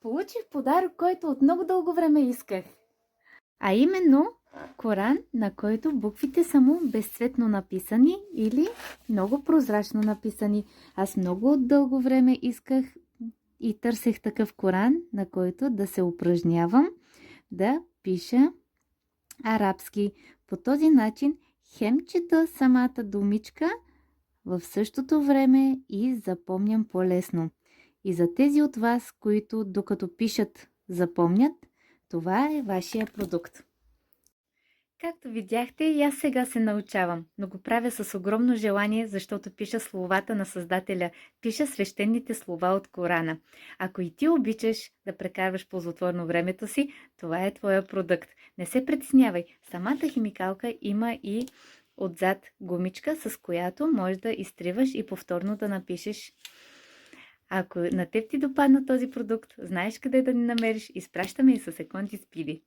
Получих подарък, който от много дълго време исках. А именно Коран, на който буквите са му безцветно написани или много прозрачно написани. Аз много от дълго време исках и търсех такъв Коран, на който да се упражнявам да пиша арабски. По този начин хем чета самата думичка, в същото време и запомням по-лесно. И за тези от вас, които докато пишат запомнят, това е вашия продукт. Както видяхте, и аз сега се научавам, но го правя с огромно желание, защото пиша словата на Създателя, пиша свещените слова от Корана. Ако и ти обичаш да прекарваш ползотворно времето си, това е твоя продукт. Не се притеснявай, самата химикалка има и отзад гумичка, с която можеш да изтриваш и повторно да напишеш. Ако на теб ти допадна този продукт, знаеш къде да ни намериш, изпращаме и със секунди спиди.